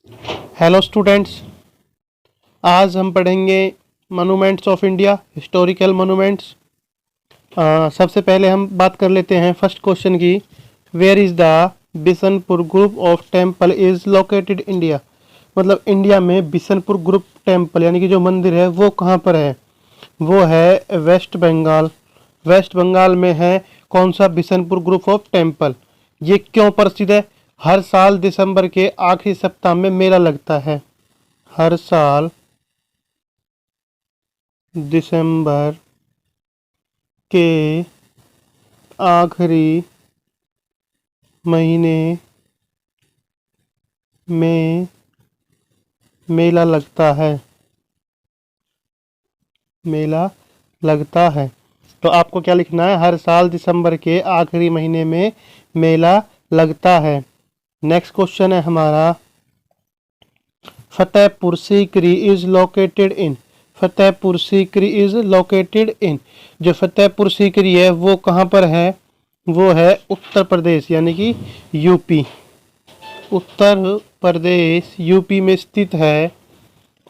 Hello students, आज हम पढ़ेंगे monuments of India, historical monuments. सबसे पहले हम बात कर लेते हैं फर्स्ट क्वेश्चन की। Where is the Bishnupur group of temple is located India. मतलब इंडिया में बिशनपुर ग्रुप टेम्पल यानी कि जो मंदिर है वो कहाँ पर है? वो है वेस्ट बंगाल। वेस्ट बंगाल में है कौन सा? Bishanpur group of temple. ये क्यों प्रसिद्ध है? हर साल दिसंबर के आखिरी सप्ताह में मेला लगता है। हर साल दिसंबर के आखिरी महीने में मेला लगता है। मेला लगता है। तो आपको क्या लिखना है? हर साल दिसंबर के आखिरी महीने में मेला लगता है। नेक्स्ट क्वेश्चन है हमारा, Fatehpur Sikri is located in. Fatehpur Sikri is located in. जो फतेहपुर सीकरी है वो कहाँ पर है? वो है उत्तर प्रदेश यानी कि यूपी। उत्तर प्रदेश यूपी में स्थित है।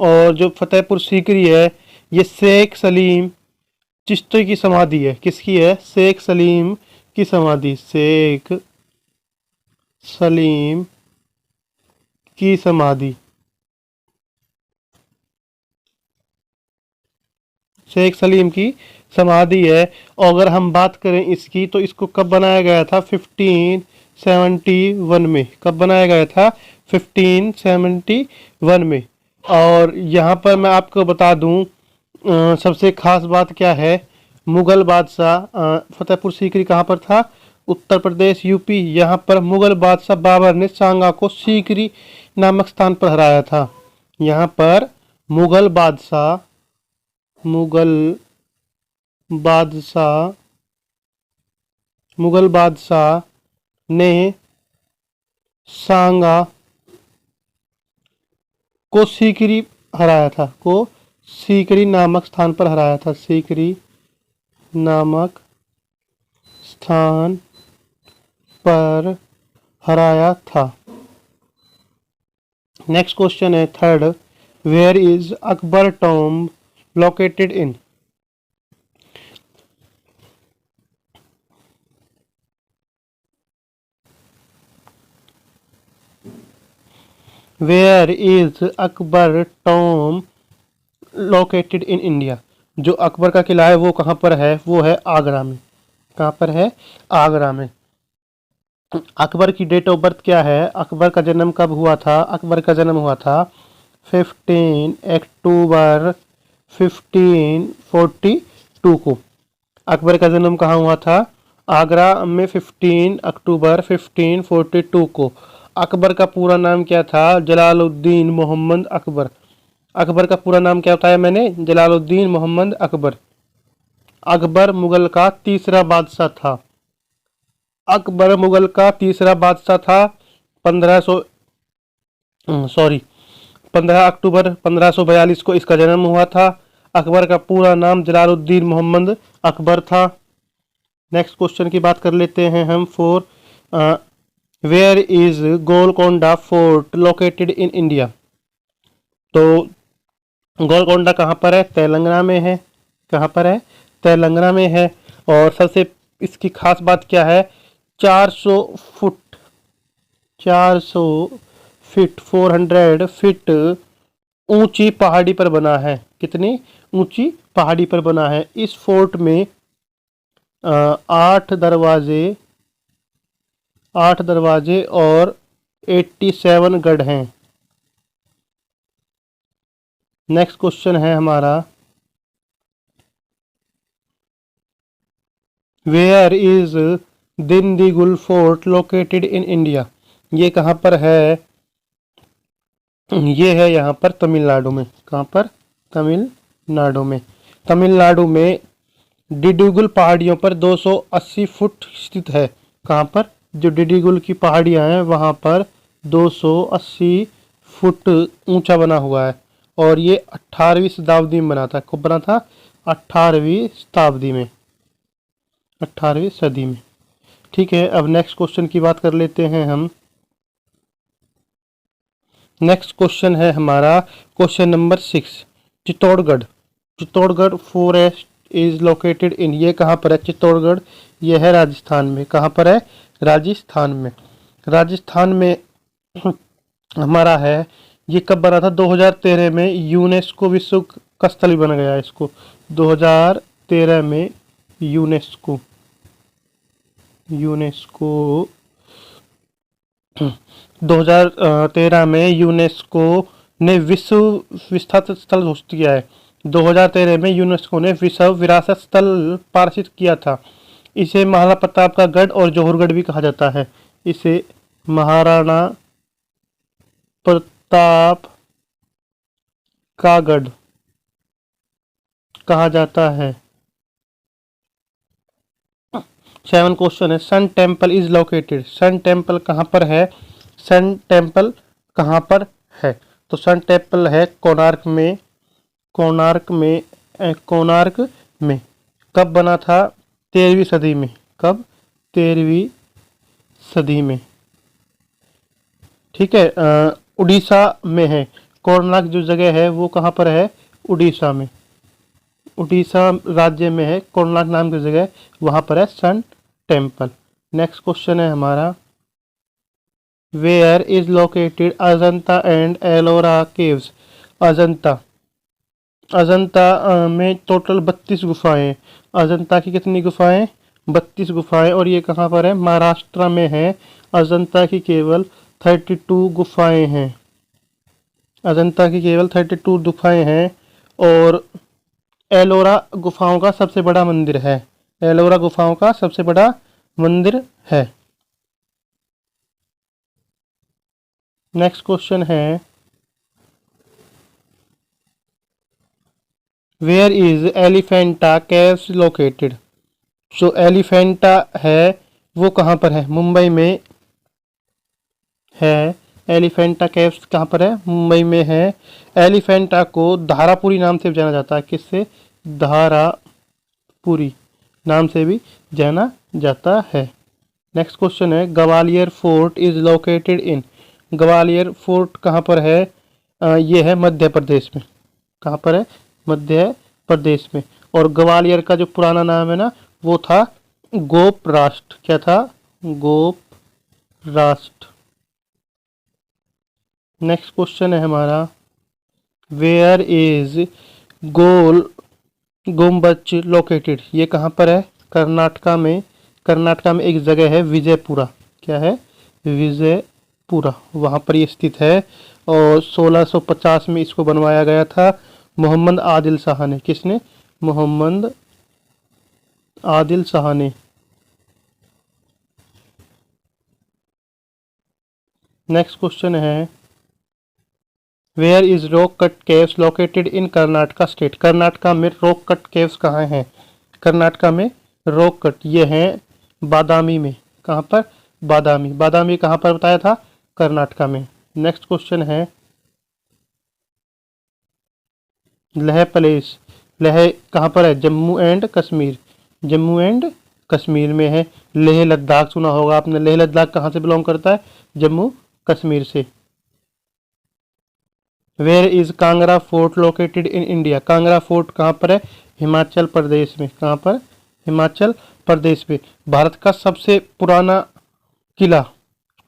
और जो फतेहपुर सीकरी है ये शेख सलीम चिश्ती की समाधि है। किसकी है? शेख सलीम की समाधि। शेख सलीम की समाधि। शेख सलीम की समाधि है। और अगर हम बात करें इसकी तो इसको कब बनाया गया था? 1571 में। कब बनाया गया था? 1571 में। और यहाँ पर मैं आपको बता दूँ सबसे खास बात क्या है। मुगल बादशाह फतेहपुर सीकरी कहाँ पर था? उत्तर प्रदेश यूपी। यहाँ पर मुगल बादशाह बाबर ने सांगा को सीकरी नामक स्थान पर हराया था। यहाँ पर मुगल बादशाह मुगल बादशाह ने सांगा को सीकरी हराया था। को सीकरी नामक स्थान पर हराया था। सीकरी नामक स्थान पर हराया था। नेक्स्ट क्वेश्चन है third, where is Akbar tomb located in. Where is Akbar tomb located in India. जो अकबर का किला है वो कहाँ पर है? वो है आगरा में। कहाँ पर है? आगरा में। अकबर की डेट ऑफ बर्थ क्या है? अकबर का जन्म कब हुआ था? अकबर का जन्म हुआ था 15 अक्टूबर 1542 को। अकबर का जन्म कहाँ हुआ था? आगरा में 15 अक्टूबर 1542 को। अकबर का पूरा नाम क्या था? जलालुद्दीन मोहम्मद अकबर। अकबर का पूरा नाम क्या बताया मैंने? जलालुद्दीन मोहम्मद अकबर। अकबर मुगल का तीसरा बादशाह था। अकबर मुगल का तीसरा बादशाह था। 1500 सॉरी 15 अक्टूबर 1542 को इसका जन्म हुआ था। अकबर का पूरा नाम जलालुद्दीन मोहम्मद अकबर था। नेक्स्ट क्वेश्चन की बात कर लेते हैं हम। Four, where is Golconda fort located in India. तो गोलकोंडा कहाँ पर है? तेलंगाना में है। कहाँ पर है? तेलंगाना में है। और सबसे इसकी खास बात क्या है? 400 फुट 400 फीट 400 फीट ऊंची पहाड़ी पर बना है। कितनी ऊंची पहाड़ी पर बना है? इस फोर्ट में 8 दरवाजे और 87 गढ़ हैं। नेक्स्ट क्वेश्चन है हमारा, where is Dindigul fort located in India. ये कहाँ पर है? ये है यहाँ पर तमिलनाडु में। कहाँ पर? तमिलनाडु में। तमिलनाडु में डिडीगुल पहाड़ियों पर 280 फुट स्थित है। कहाँ पर? जो डिडीगुल की पहाड़ियाँ हैं वहाँ पर 280 फुट ऊंचा बना हुआ है। और ये 18वीं शताब्दी में बना था। कब बना था? 18वीं शताब्दी में, 18वीं सदी में। ठीक है, अब नेक्स्ट क्वेश्चन की बात कर लेते हैं हम। नेक्स्ट क्वेश्चन है हमारा question number 6। Chittorgarh. Chittorgarh forest is located in, ये कहाँ पर है? चित्तौड़गढ़ ये है राजस्थान में। कहाँ पर है? राजस्थान में। राजस्थान में हमारा है। ये कब बना था? 2013 में यूनेस्को विश्व का स्थल बन गया इसको। 2013 में यूनेस्को 2013 में यूनेस्को ने विश्व विरासत स्थल घोषित किया है। 2013 में यूनेस्को ने विश्व विरासत स्थल पारित किया था। इसे महाराणा प्रताप का गढ़ और जौहरगढ़ भी कहा जाता है। इसे महाराणा प्रताप का गढ़ कहा जाता है। 7 क्वेश्चन है। Sun temple is located. Sun temple कहाँ पर है? सन टेम्पल कहाँ पर है? तो सन टेम्पल है कोणार्क में। कोणार्क में। कब बना था? 13वीं सदी में। कब? 13वीं सदी में। ठीक है। उड़ीसा में है। कोणार्क जो जगह है वो कहाँ पर है? उड़ीसा में। उड़ीसा राज्य में है कोणार्क नाम की जगह, वहाँ पर है सन टेम्पल। नेक्स्ट क्वेश्चन है हमारा। Where is located Ajanta and Ellora caves. Ajanta में टोटल 32 गुफाएं। अजंता की कितनी गुफाएं? 32 गुफाएं। और ये कहाँ पर है? महाराष्ट्र में है। अजंता की केवल 32 गुफाएं हैं। अजंता की केवल 32 गुफाएं हैं। और एलोरा गुफाओं का सबसे बड़ा मंदिर है। एलोरा गुफाओं का सबसे बड़ा मंदिर है। नेक्स्ट क्वेश्चन है। Where is Elephanta caves located. जो एलिफेंटा है वो कहाँ पर है? मुंबई में है। एलिफेंटा केव्स कहाँ पर है? मुंबई में है। एलिफेंटा को धारापुरी नाम से भी जाना जाता है। किससे? धारापुरी नाम से भी जाना जाता है। नेक्स्ट क्वेश्चन है। Gwalior fort is located in. Gwalior fort कहाँ पर है? ये है मध्य प्रदेश में। कहाँ पर है? मध्य प्रदेश में। और ग्वालियर का जो पुराना नाम है ना वो था गोप राष्ट्र। क्या था? गोप राष्ट्र। नेक्स्ट क्वेश्चन है हमारा। वेयर इज गोल गुम्बज लोकेटेड। ये कहाँ पर है? कर्नाटका में। कर्नाटका में एक जगह है विजयपुरा। क्या है? विजयपुरा, वहाँ पर ये स्थित है। और 1650 में इसको बनवाया गया था मोहम्मद आदिल शाह ने। किसने? मोहम्मद आदिल शाह ने। नेक्स्ट क्वेश्चन है। Where is rock cut caves located in Karnataka state. Karnataka में रॉक कट केव्स कहाँ हैं? कर्नाटका में रॉक कट ये हैं बादामी में। कहाँ पर? बादामी। बादामी कहाँ पर बताया था? कर्नाटका में। नेक्स्ट क्वेश्चन है। लेह प्लेस। लेह कहाँ पर है? जम्मू एंड कश्मीर। जम्मू एंड कश्मीर में है। लेह लद्दाख सुना होगा आपने। लेह लद्दाख कहाँ से बिलोंग करता है? जम्मू कश्मीर से। Where is Kangra fort located in India. Kangra fort कहाँ पर है? हिमाचल प्रदेश में। कहाँ पर? हिमाचल प्रदेश में। भारत का सबसे पुराना किला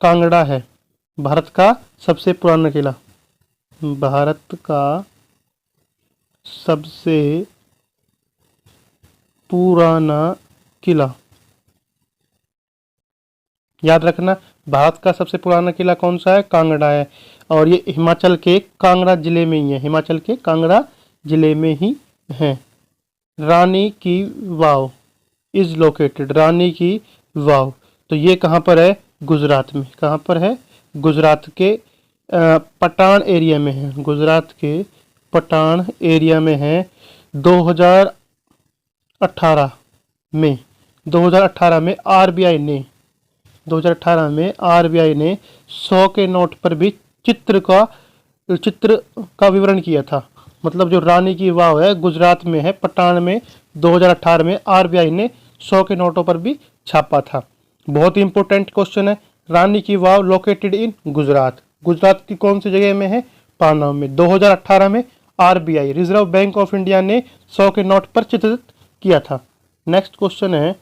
कांगड़ा है। भारत का सबसे पुराना किला। भारत का सबसे पुराना किला। याद रखना, भारत का सबसे पुराना किला कौन सा है? कांगड़ा है। और ये हिमाचल के कांगड़ा जिले में ही है। हिमाचल के कांगड़ा जिले में ही है। रानी की वाव इज लोकेटेड। रानी की वाव तो ये कहाँ पर है? गुजरात में। कहाँ पर है? गुजरात के पठान एरिया में है। गुजरात के पठान एरिया में है। 2018 में 2018 में आरबीआई ने 100 के नोट पर भी चित्र का विवरण किया था। मतलब जो रानी की वाव है गुजरात में है, पठान में। 2018 में आरबीआई ने 100 के नोटों पर भी छापा था। बहुत ही इंपॉर्टेंट क्वेश्चन है। रानी की वाव लोकेटेड इन गुजरात। गुजरात की कौन सी जगह में है? पानव में। 2018 में RBI reserve bank of India ने 100 के नोट पर चित्रित किया था। नेक्स्ट क्वेश्चन है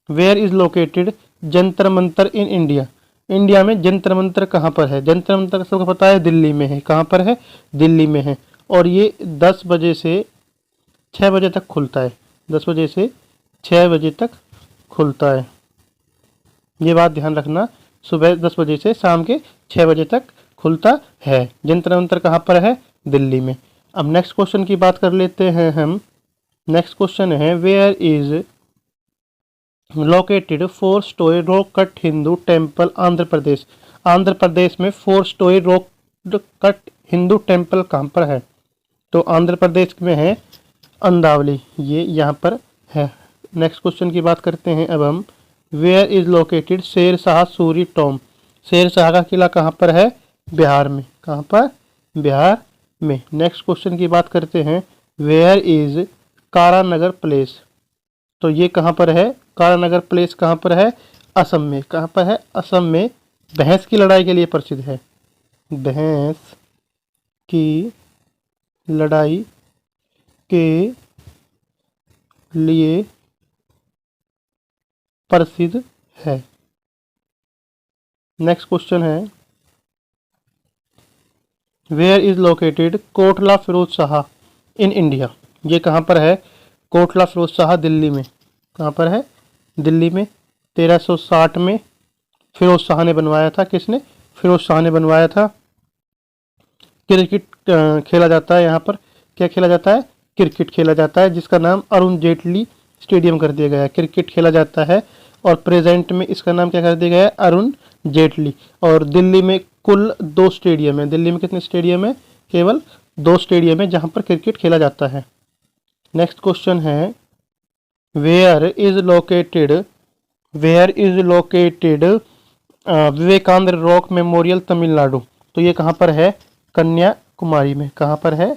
where is located Jantar Mantar in India. India में जंतर मंतर कहाँ पर है? जंतर मंतर सबको पता है दिल्ली में है। कहाँ पर है? दिल्ली में है। और ये 10 बजे से 6 बजे तक खुलता है। 10 बजे से 6 बजे तक खुलता है। ये बात ध्यान रखना, सुबह 10 बजे से शाम के 6 बजे तक खुलता है। जंतर मंतर कहाँ पर है? दिल्ली में। अब नेक्स्ट क्वेश्चन की बात कर लेते हैं हम। नेक्स्ट क्वेश्चन है where is located 4 story rock cut Hindu temple Andhra Pradesh. Andhra Pradesh में 4 story rock cut Hindu temple कहाँ पर है? तो आंध्र प्रदेश में है अंदावली, ये यहाँ पर है। नेक्स्ट क्वेश्चन की बात करते हैं अब हम। Where is located Sher Shah Suri Tom. Sher Shah का किला कहाँ पर है? बिहार में। कहाँ पर? बिहार में। नेक्स्ट क्वेश्चन की बात करते हैं वेयर इज कारानगर प्लेस। तो ये कहाँ पर है? कारानगर प्लेस कहाँ पर है? असम में। कहाँ पर है? असम में। भैंस की लड़ाई के लिए प्रसिद्ध है। भैंस की लड़ाई के लिए प्रसिद्ध है। नेक्स्ट क्वेश्चन है where is located Kotla Firoz Shah in India. ये कहाँ पर है? कोटला फिरोज शाह दिल्ली में। कहाँ पर है? दिल्ली में। 1360 में फिरोज शाह ने बनवाया था। किसने? फिरोज शाह ने बनवाया था। क्रिकेट खेला जाता है यहाँ पर। क्या खेला जाता है? क्रिकेट खेला जाता है, जिसका नाम अरुण जेटली स्टेडियम कर दिया गया है। क्रिकेट खेला जाता है और प्रेजेंट में इसका नाम क्या कर दिया गया है? अरुण जेटली। और दिल्ली में कुल 2 स्टेडियम है। दिल्ली में कितने स्टेडियम है? केवल 2 स्टेडियम है जहाँ पर क्रिकेट खेला जाता है। नेक्स्ट क्वेश्चन है where is located Vivekananda rock memorial Tamil Nadu. तो ये कहाँ पर है? कन्याकुमारी में। कहाँ पर है?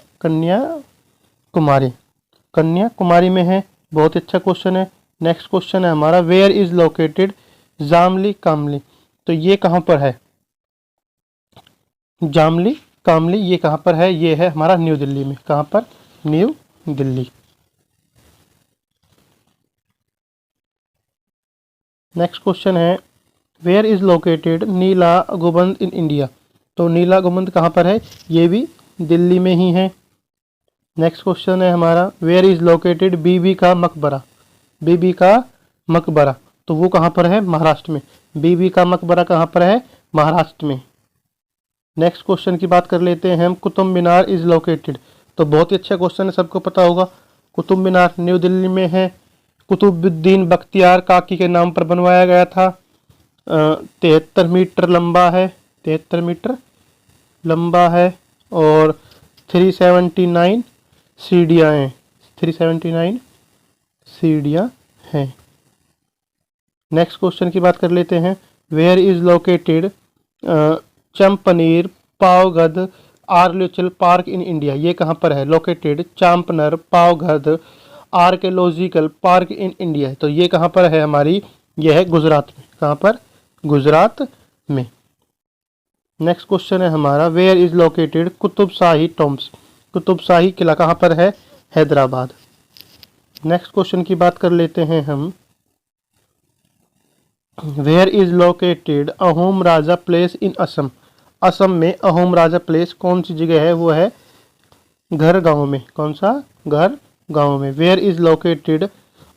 कन्याकुमारी में है। बहुत अच्छा क्वेश्चन है। नेक्स्ट क्वेश्चन है हमारा वेयर इज लोकेटेड जामली कामली। तो ये कहाँ पर है? जामली कामली ये कहाँ पर है? ये है हमारा न्यू दिल्ली में। कहाँ पर? न्यू दिल्ली। नेक्स्ट क्वेश्चन है वेयर इज लोकेटेड नीला गुंबद इन इंडिया। तो नीला गुंबद कहाँ पर है? ये भी दिल्ली में ही है। नेक्स्ट क्वेश्चन है हमारा वेयर इज लोकेटेड बीबी का मकबरा। बीबी का मकबरा तो वो कहाँ पर है? महाराष्ट्र में। बीबी का मकबरा कहाँ पर है? महाराष्ट्र में। नेक्स्ट क्वेश्चन की बात कर लेते हैं हम। Qutub Minar is located. तो बहुत ही अच्छा क्वेश्चन है, सबको पता होगा। कुतुब मीनार न्यू दिल्ली में है। कुतुबुद्दीन बख्तियार काकी के नाम पर बनवाया गया था। 73 मीटर लंबा है। 73 मीटर लंबा है और 379 सीढ़ियाँ हैं। 379 सीढ़ियाँ हैं। नेक्स्ट क्वेश्चन की बात कर लेते हैं where is located Champaner Pavagadh archaeological park in India. ये कहाँ पर है? Located Champaner Pavagadh archaeological park in India. तो ये कहाँ पर है हमारी? ये है गुजरात में। कहाँ पर? गुजरात में। नेक्स्ट क्वेश्चन है हमारा where is located Qutub Shahi tombs. Qutub Shahi किला कहाँ पर है? हैदराबाद। नेक्स्ट क्वेश्चन की बात कर लेते हैं हम where is located Ahom Raja place in Assam. Assam में अहोम राजा प्लेस कौन सी जगह है? वो है घर गांव में। कौन सा? घर गांव में। Where is located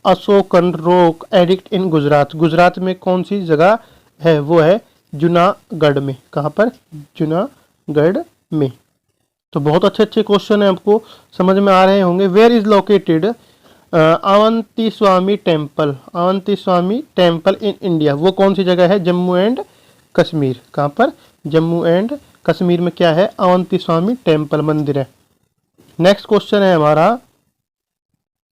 Ashokan rock edict in Gujarat. Gujarat में कौन सी जगह है? वो है जूनागढ़ में। कहाँ पर? जूनागढ़ में। तो बहुत अच्छे अच्छे क्वेश्चन है, आपको समझ में आ रहे होंगे। Where is located Avanti Swami temple. Avanti Swami temple in India वो कौन सी जगह है? जम्मू एंड कश्मीर। कहाँ पर? जम्मू एंड कश्मीर में क्या है? अवंती स्वामी टेम्पल मंदिर है। नेक्स्ट क्वेश्चन है हमारा।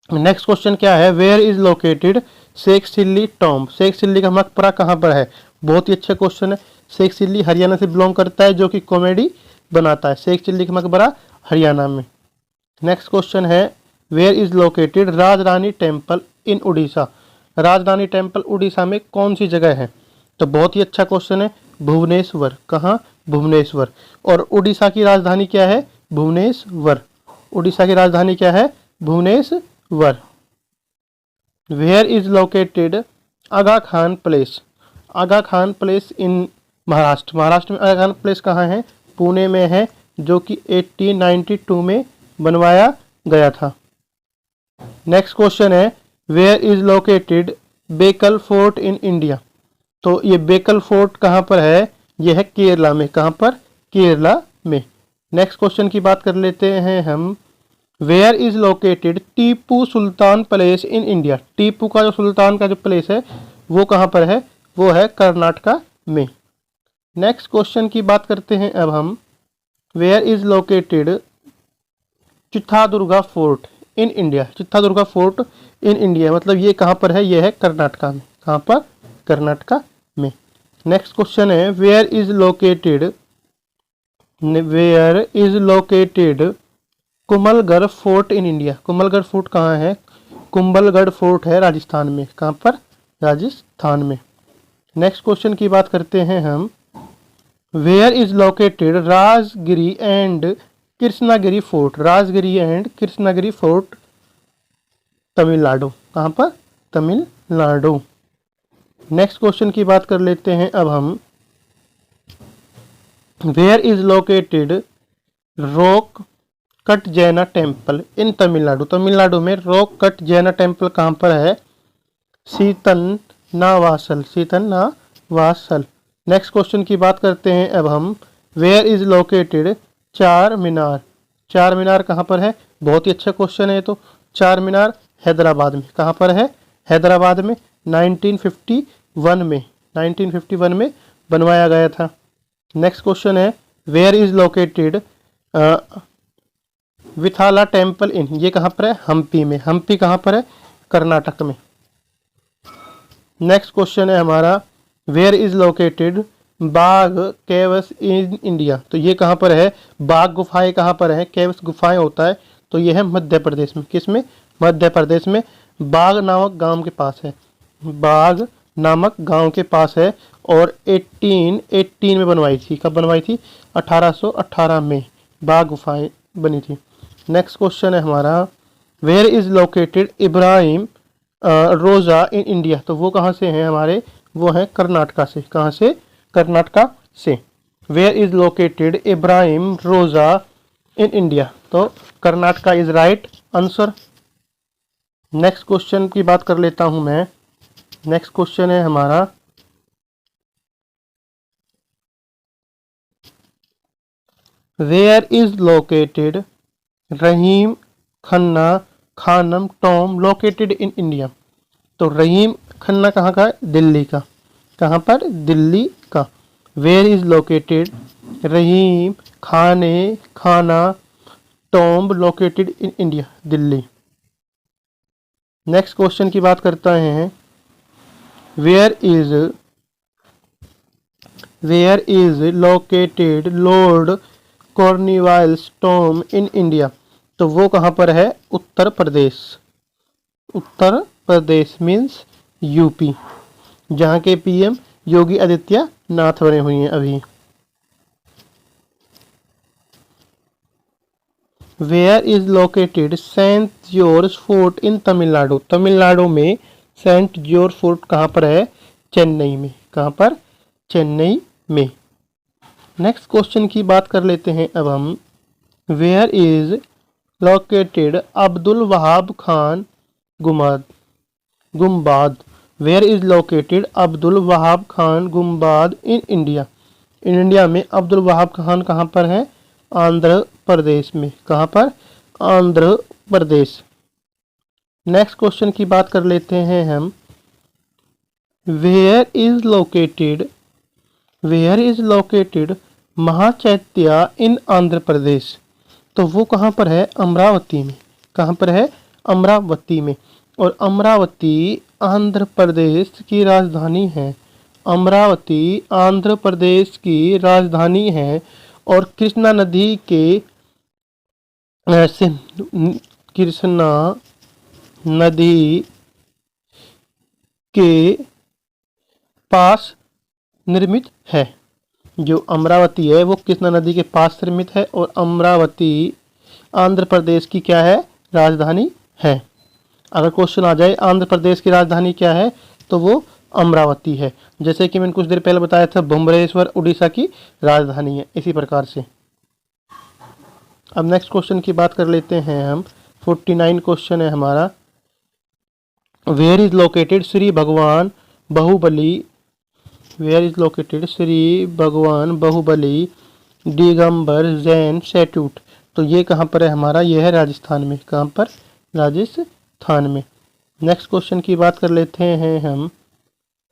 नेक्स्ट क्वेश्चन क्या है? Where is located Sheikh Chilli tomb. Sheikh Chilli का मकबरा कहाँ पर है? बहुत ही अच्छा क्वेश्चन है। शेख चिल्ली हरियाणा से बिलोंग करता है, जो कि कॉमेडी बनाता है। शेख चिल्ली का मकबरा हरियाणा में। नेक्स्ट क्वेश्चन है where is located Rajarani temple in Orissa. Rajarani temple Orissa में कौन सी जगह है? तो बहुत ही अच्छा क्वेश्चन है। भुवनेश्वर। कहाँ? भुवनेश्वर। और उड़ीसा की राजधानी क्या है? भुवनेश्वर। उड़ीसा की राजधानी क्या है? Bhubaneswar. Where is located Aga Khan place? Aga Khan place in Maharashtra. Maharashtra में आगा खान प्लेस कहाँ है? पुणे में है, जो कि 1892 में बनवाया गया था। नेक्स्ट क्वेश्चन है वेयर इज लोकेटेड बेकल फोर्ट इन इंडिया? तो ये बेकल फोर्ट कहाँ पर है? ये है केरला में। कहाँ पर? केरला में। नेक्स्ट क्वेश्चन की बात कर लेते हैं हम। Where is located Tipu Sultan place in India? Tipu का जो सुल्तान का जो प्लेस है वो कहाँ पर है? वो है कर्नाटका में। नेक्स्ट क्वेश्चन की बात करते हैं अब हम। Where is located Chitradurga fort in India? Chitradurga fort in India मतलब ये कहाँ पर है? ये है कर्नाटका में। कहाँ पर? कर्नाटका में। नेक्स्ट क्वेश्चन है where is located Kumbhalgarh fort in India? Kumbhalgarh fort कहाँ है? कुंभलगढ़ फोर्ट है राजस्थान में। कहाँ पर? राजस्थान में। नेक्स्ट क्वेश्चन की बात करते हैं हम। Where is located Rajagiri and Krishnagiri fort? Rajagiri and Krishnagiri fort Tamil Nadu. कहाँ पर? तमिलनाडु। नेक्स्ट क्वेश्चन की बात कर लेते हैं अब हम। Where is located rock cut Jaina temple in Tamil Nadu? Tamil Nadu में रॉक कट जैना टेम्पल कहाँ पर है? सीतन्नावासल। सीतन्नावासल। नेक्स्ट क्वेश्चन की बात करते हैं अब हम। वेयर इज लोकेटेड चार मीनार? चार मीनार कहाँ पर है? बहुत ही अच्छा क्वेश्चन है। तो चार मीनार हैदराबाद में। कहाँ पर है? हैदराबाद में। 1951 में बनवाया गया था। नेक्स्ट क्वेश्चन है where is located Vitthala temple in? ये कहाँ पर है? हम्पी में। हम्पी कहाँ पर है? कर्नाटक में। नेक्स्ट क्वेश्चन है हमारा वेयर इज लोकेटेड बाघ केव्स इन इंडिया? तो ये कहाँ पर है? बाघ गुफाएं कहाँ पर है? केव्स गुफाएं होता है, तो ये है मध्य प्रदेश में। किस में? मध्य प्रदेश में। बाघ नामक गांव के पास है। बाघ नामक गांव के पास है और 1818 में बनवाई थी। कब बनवाई थी? 1818 में बाघ गुफाएं बनी थी। नेक्स्ट क्वेश्चन है हमारा वेयर इज लोकेटेड इब्राहिम रोजा इन इंडिया? तो वो कहाँ से हैं हमारे? वो हैं कर्नाटका से। कहाँ से? कर्नाटका से। वेयर इज लोकेटेड इब्राहिम रोजा इन इंडिया? तो Karnataka is right answer. Next question की बात कर लेता हूं मैं। नेक्स्ट क्वेश्चन है हमारा where is located Rahim Khanna Khanam tomb located in India? तो रहीम खन्ना कहाँ का है? दिल्ली का। कहाँ पर? दिल्ली का। Where is located Rahim Khana tomb located in India? Delhi. Next question की बात करते हैं। Where is located Lord Cornwallis tomb in India? तो वो कहाँ पर है? उत्तर प्रदेश। उत्तर प्रदेश मीन्स यूपी, जहाँ के पीएम योगी आदित्यनाथ बने हुए हैं अभी। Where is located Saint George fort in Tamil Nadu? Tamil Nadu में सेंट जॉर्ज फोर्ट कहाँ पर है? चेन्नई में। कहाँ पर? चेन्नई में। नेक्स्ट क्वेश्चन की बात कर लेते हैं अब हम। Where is located Abdul Wahab Khan Gumbad? Where is located Abdul Wahab Khan Gumbad in India? In India में अब्दुल वहाब खान कहाँ पर है? आंध्र प्रदेश में। कहाँ पर? आंध्र प्रदेश। नेक्स्ट क्वेश्चन की बात कर लेते हैं हम। वेयर इज लोकेटेड महाचैत्या इन आंध्र प्रदेश? तो वो कहाँ पर है? अमरावती में। कहाँ पर है? अमरावती में। और अमरावती आंध्र प्रदेश की राजधानी है। अमरावती आंध्र प्रदेश की राजधानी है और कृष्णा नदी के कृष्णा नदी के पास निर्मित है। जो अमरावती है वो किस नदी के पास निर्मित है, और अमरावती आंध्र प्रदेश की क्या है, राजधानी है। अगर क्वेश्चन आ जाए आंध्र प्रदेश की राजधानी क्या है, तो वो अमरावती है। जैसे कि मैंने कुछ देर पहले बताया था भुवनेश्वर उड़ीसा की राजधानी है, इसी प्रकार से। अब नेक्स्ट क्वेश्चन की बात कर लेते हैं हम। 49 क्वेश्चन है हमारा। Where is located Shri Bhagwan Bahubali, where is located Shri Bhagwan Bahubali Digambar Jain statute. तो ये कहाँ पर है हमारा, ये है राजस्थान में। कहाँ पर, राजस्थान में। नेक्स्ट क्वेश्चन की बात कर लेते हैं हम।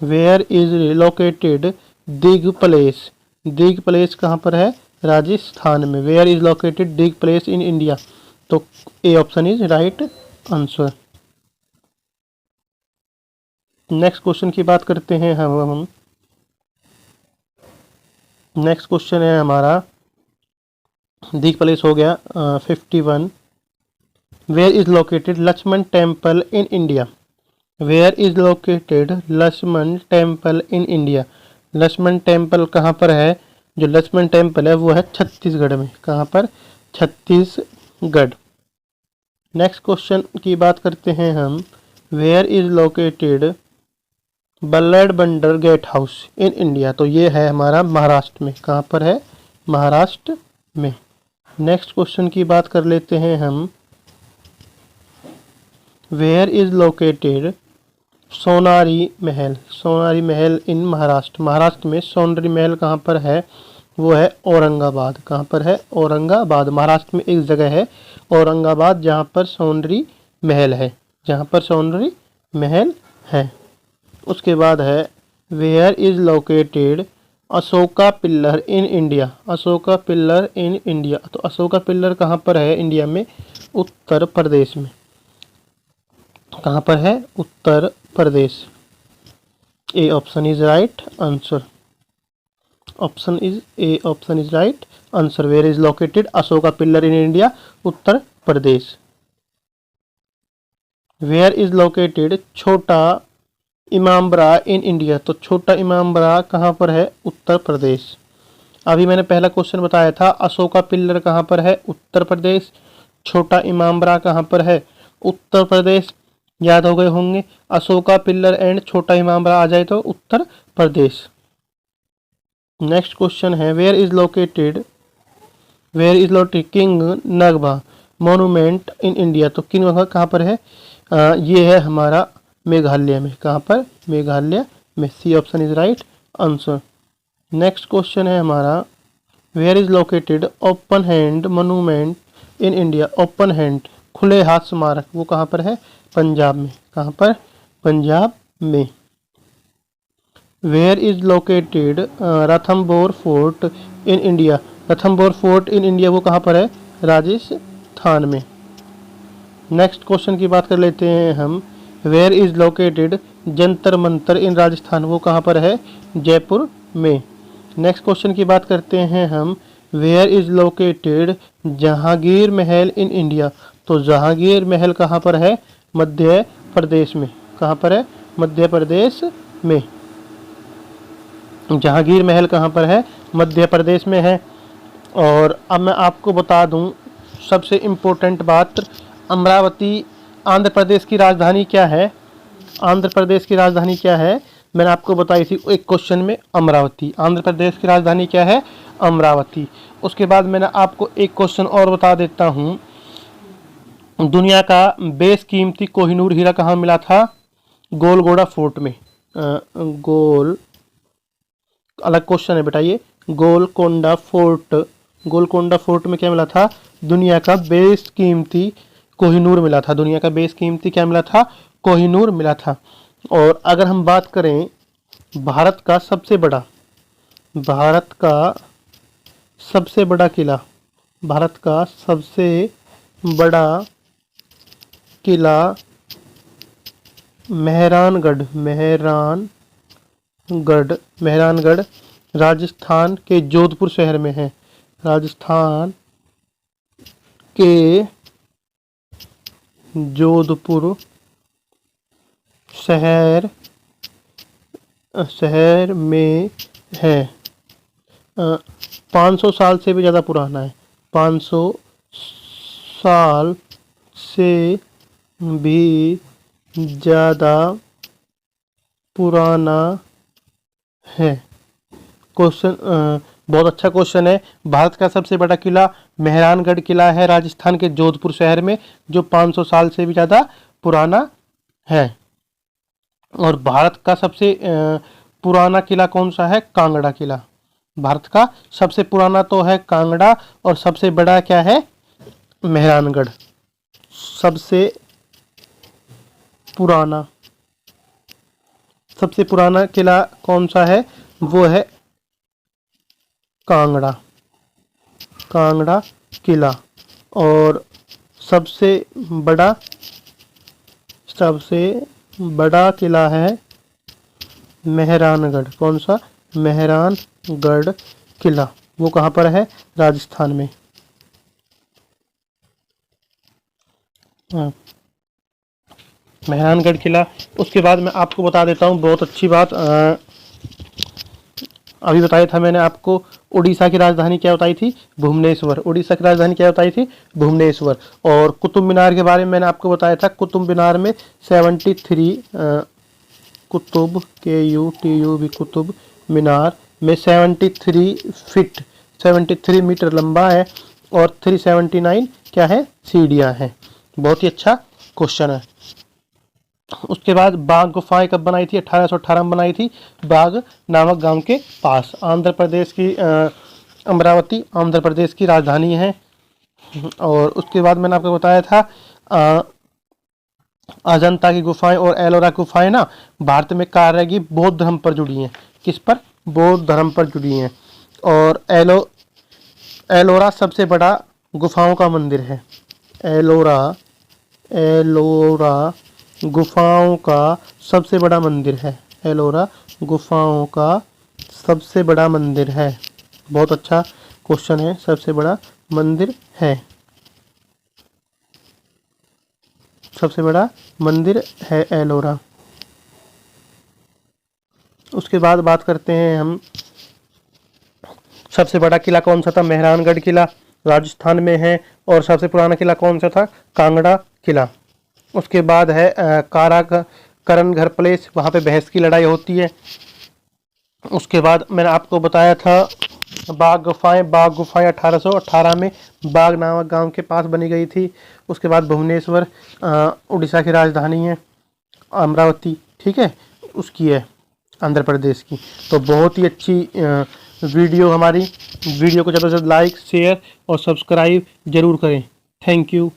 वेयर इज लोकेटेड दिग प्लेस, दिग प्लेस कहाँ पर है, राजस्थान में। वेयर इज लोकेटेड दिग प्लेस इन इंडिया, तो ए option is right answer. Next question की बात करते हैं हम। नेक्स्ट क्वेश्चन है हमारा, दिग प्लेस हो गया। 51। Where is located Lakshman temple in India, where is located Lakshman temple in India. Lakshman temple कहाँ पर है, जो लक्ष्मण टेम्पल है वो है छत्तीसगढ़ में। कहाँ पर, छत्तीसगढ़। नेक्स्ट क्वेश्चन की बात करते हैं हम। Where is located Ballard Bunder gate house in India, तो ये है हमारा महाराष्ट्र में। कहाँ पर है, महाराष्ट्र में। नेक्स्ट क्वेश्चन की बात कर लेते हैं हम। वेयर इज लोकेटेड सोनारी महल, सोनारी महल इन महाराष्ट्र, महाराष्ट्र में सोनारी महल कहाँ पर है, वो है औरंगाबाद। कहाँ पर है, औरंगाबाद। महाराष्ट्र में एक जगह है औरंगाबाद जहाँ पर सोनारी महल है, जहाँ पर सोनारी महल है। उसके बाद है where is located Ashoka pillar in India, Ashoka pillar in India. तो अशोका पिल्लर कहाँ पर है इंडिया में, उत्तर प्रदेश में। कहाँ पर है, Uttar Pradesh. A option is right answer, option is A option is right answer. Where is located Ashoka pillar in India, Uttar Pradesh. Where is located Chota Imambara in India, तो छोटा इमामबाड़ा कहाँ पर है, उत्तर प्रदेश। अभी मैंने पहला क्वेश्चन बताया था अशोका पिल्लर कहाँ पर है, उत्तर प्रदेश। छोटा इमामबाड़ा कहाँ पर है, उत्तर प्रदेश। याद हो गए होंगे, अशोका पिल्लर एंड छोटा इमामबाड़ा आ जाए तो उत्तर प्रदेश। नेक्स्ट क्वेश्चन है where is located King Nagba monument in India, तो किंग नगबा कहाँ पर है, ये है हमारा मेघालय में। कहाँ पर, मेघालय में। C option is right answer. Next question है हमारा where is located open hand monument in India, open hand खुले हाथ स्मारक, वो कहाँ पर है, पंजाब में। कहाँ पर, पंजाब में। Where is located Ranthambore fort in India, Ranthambore fort in India वो कहाँ पर है, राजस्थान में। नेक्स्ट क्वेश्चन की बात कर लेते हैं हम। Where is located Jantar Mantar in Rajasthan, वो कहाँ पर है, जयपुर में। नेक्स्ट क्वेश्चन की बात करते हैं हम। Where is located Jahangir Mahal in India, तो जहांगीर महल कहाँ पर है, मध्य प्रदेश में। कहाँ पर है, मध्य प्रदेश में। जहांगीर महल कहाँ पर है, मध्य प्रदेश में है। और अब मैं आपको बता दूं सबसे इम्पोर्टेंट बात, अमरावती आंध्र प्रदेश की राजधानी क्या है, आंध्र प्रदेश की राजधानी क्या है, मैंने आपको बताई थी एक क्वेश्चन में, अमरावती। आंध्र प्रदेश की राजधानी क्या है, अमरावती। उसके बाद मैंने आपको एक क्वेश्चन और बता देता हूँ। दुनिया का बेशकीमती कोहिनूर हीरा कहाँ मिला था, गोलकोंडा फोर्ट में। अलग क्वेश्चन है बेटा ये। गोलकोंडा फोर्ट में क्या मिला था, दुनिया का बेशकीमती कोहिनूर मिला था। दुनिया का बेशकीमती क्या मिला था, कोहिनूर मिला था। और अगर हम बात करें भारत का सबसे बड़ा किला मेहरानगढ़ राजस्थान के जोधपुर शहर में है। राजस्थान के जोधपुर शहर में है। 500 साल से भी ज़्यादा पुराना है। 500 साल से भी ज़्यादा पुराना है। क्वेश्चन बहुत अच्छा क्वेश्चन है। भारत का सबसे बड़ा किला मेहरानगढ़ किला है, राजस्थान के जोधपुर शहर में, जो 500 साल से भी ज़्यादा पुराना है। और भारत का सबसे पुराना किला कौन सा है? कांगड़ा किला। भारत का सबसे पुराना तो है कांगड़ा, और सबसे बड़ा क्या है? मेहरानगढ़। सबसे पुराना किला कौन सा है? वो है कांगड़ा किला। और सबसे बड़ा किला है मेहरानगढ़। कौन सा? मेहरानगढ़ किला। वो कहाँ पर है? राजस्थान में। मेहरानगढ़ किला। उसके बाद मैं आपको बता देता हूँ बहुत अच्छी बात। अभी बताया था मैंने आपको, उड़ीसा की राजधानी क्या बताई थी? भुवनेश्वर। उड़ीसा की राजधानी क्या बताई थी? भुवनेश्वर। और कुतुब मीनार के बारे में मैंने आपको बताया था, कुतुब मीनार में 73 कुतुब कुतुब मीनार में 73 मीटर लंबा है, और 379 क्या है? सीढ़ियाँ हैं। बहुत ही अच्छा क्वेश्चन है। उसके बाद बाघ गुफाएं कब बनाई थी? 1818 में बनाई थी, बाघ नामक गांव के पास। आंध्र प्रदेश की अमरावती आंध्र प्रदेश की राजधानी है। और उसके बाद मैंने आपको बताया था अजंता की गुफाएं और एलोरा गुफाएं ना भारत में कार्य की बौद्ध धर्म पर जुड़ी हैं। किस पर? बौद्ध धर्म पर जुड़ी हैं। और एलोरा सबसे बड़ा गुफाओं का मंदिर है। एलोरा गुफाओं का सबसे बड़ा मंदिर है। एलोरा गुफाओं का सबसे बड़ा मंदिर है। बहुत अच्छा क्वेश्चन है। सबसे बड़ा मंदिर है। सबसे बड़ा मंदिर है एलोरा। उसके बाद बात करते हैं हम, सबसे बड़ा किला कौन सा था? मेहरानगढ़ किला, राजस्थान में है। और सबसे पुराना किला कौन सा था? कांगड़ा किला। उसके बाद है करणघर प्लेस, वहाँ पे भैंस की लड़ाई होती है। उसके बाद मैंने आपको बताया था बाघ गुफाएं 1818 में बाघ नामक गांव के पास बनी गई थी। उसके बाद भुवनेश्वर उड़ीसा की राजधानी है, अमरावती, ठीक है, उसकी है आंध्र प्रदेश की। तो बहुत ही अच्छी वीडियो हमारी। वीडियो को ज़्यादा से ज़्यादा लाइक, शेयर और सब्सक्राइब जरूर करें। Thank you.